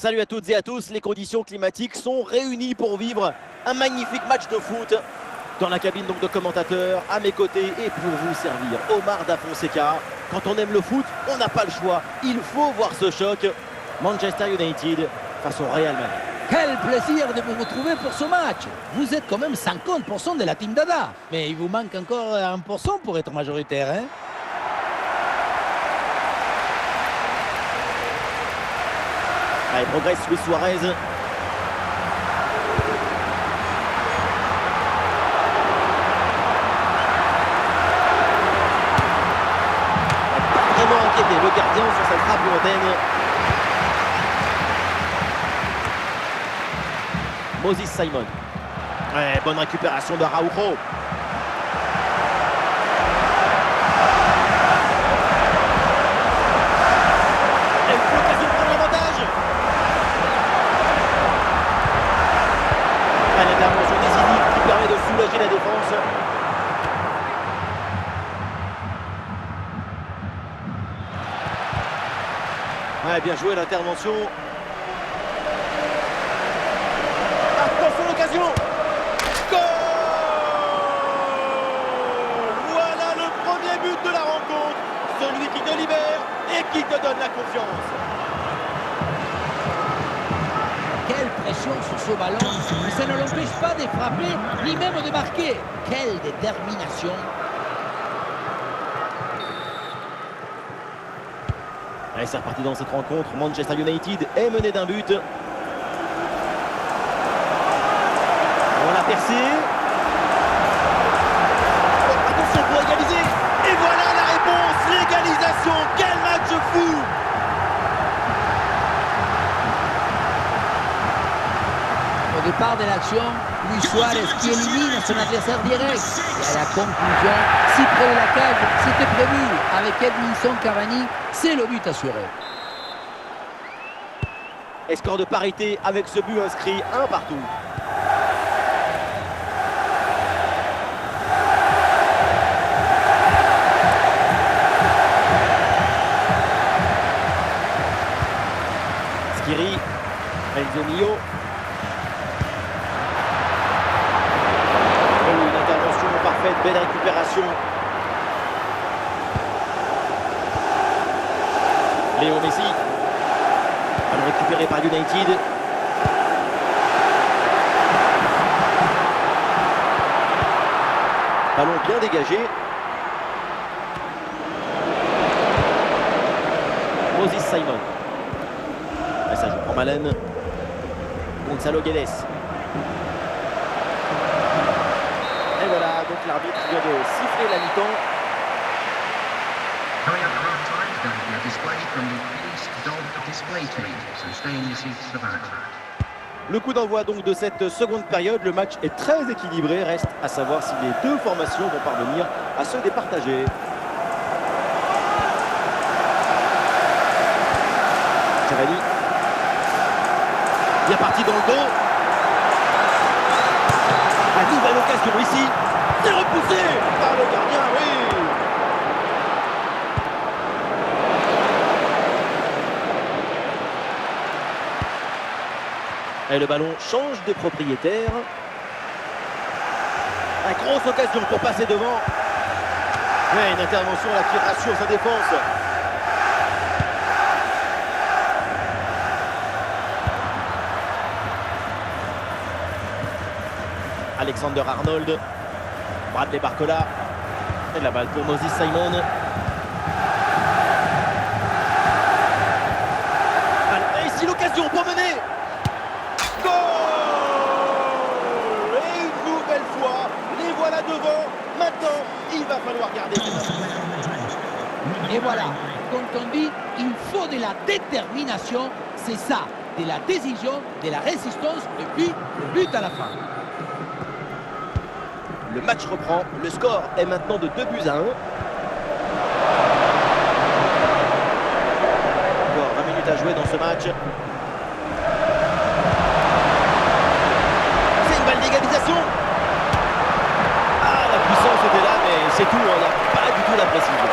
Salut à toutes et à tous, les conditions climatiques sont réunies pour vivre un magnifique match de foot. Dans la cabine donc de commentateurs, à mes côtés et pour vous servir, Omar Da Fonseca. Quand on aime le foot, on n'a pas le choix. Il faut voir ce choc. Manchester United face au Real Madrid. Quel plaisir de vous retrouver pour ce match. Vous êtes quand même 50% de la team Dada. Mais il vous manque encore 1% pour être majoritaire, hein? Allez, progresse Luis Suarez. Vraiment inquiété le gardien sur cette frappe lointaine. Moses Simon. Ouais, bonne récupération de Araujo. L'intervention décisive qui permet de soulager la défense. Ouais, bien joué l'intervention. Attention l'occasion. Goal! Voilà le premier but de la rencontre. Celui qui te libère et qui te donne la confiance. Quelle pression sur ce ballon. Ça ne l'empêche pas de frapper, ni même de marquer. Quelle détermination. Allez, c'est reparti dans cette rencontre. Manchester United est mené d'un but. On l'a percé. Attention pour égaliser. Et voilà la réponse. L'égalisation. Quel match fou! Au départ de l'action, Luis Suarez qui élimine son adversaire direct. Et à la conclusion, si près de la cage, c'était prévu. Avec Edinson Cavani, c'est le but assuré. Et score de parité avec ce but inscrit, un partout. Skiri, Enzo Mio. Parfaite, belle récupération. Léo Messi. Ballon récupéré par United. Ballon bien dégagé. Moses Simon. Et ça joue en Malen. Gonzalo Guedes. Et voilà, donc l'arbitre vient de siffler la mi-temps. Le coup d'envoi donc de cette seconde période, le match est très équilibré, reste à savoir si les deux formations vont parvenir à se départager. Cavani, bien parti dans le dos. La nouvelle occasion ici, c'est repoussé par le gardien, oui. Et le ballon change de propriétaire. Une grosse occasion pour passer devant. Ouais, une intervention là qui rassure sa défense. Alexander Arnold, Bradley Barcola, et la balle pour Moses Simon. Et ici l'occasion pour mener. Goal! Et une nouvelle fois, les voilà devant. Maintenant, il va falloir garder ses mains. Et voilà, quand on dit il faut de la détermination, c'est ça, de la décision, de la résistance, et puis le but à la fin. Le match reprend, le score est maintenant de 2-1. Encore 20 minutes à jouer dans ce match. C'est une balle d'égalisation. Ah, la puissance était là, mais c'est tout, on n'a pas du tout la précision.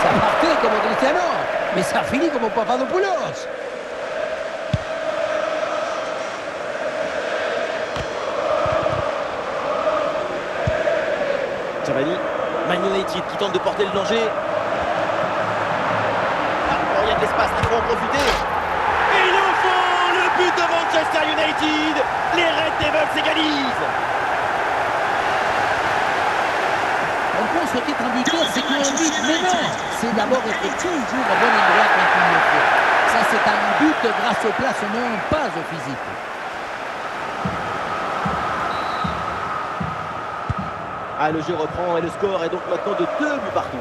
Ça partait comme Cristiano, mais ça finit comme Papadopoulos. Cavani. Man United qui tente de porter le danger. Ah, bon, il y a de l'espace, il faut en profiter. Et ils le font, le but de Manchester United. Les Red Devils s'égalisent. On pense qu'être un buteur, c'est courir vite, mais non, c'est d'abord être toujours au bon endroit quand il le faut. Ça, c'est un but grâce au placement, pas au physique. Ah, le jeu reprend et le score est donc maintenant de 2 buts partout.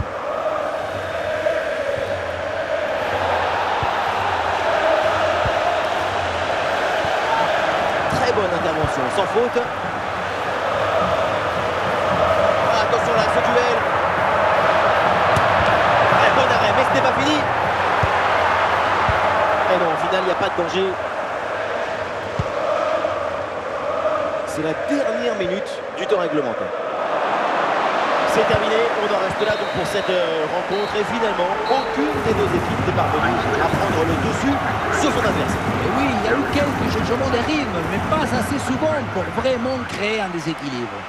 Très bonne intervention, sans faute. Ah, attention là, ce duel. Ah, bon arrêt, mais ce n'est pas fini. Et non, au final, il n'y a pas de danger. C'est la dernière minute du temps réglementaire. C'est terminé, on en reste là donc pour cette rencontre et finalement aucune des deux équipes n'est parvenue à prendre le dessus sur son adversaire. Et oui, il y a eu quelques changements de rythme, mais pas assez souvent pour vraiment créer un déséquilibre.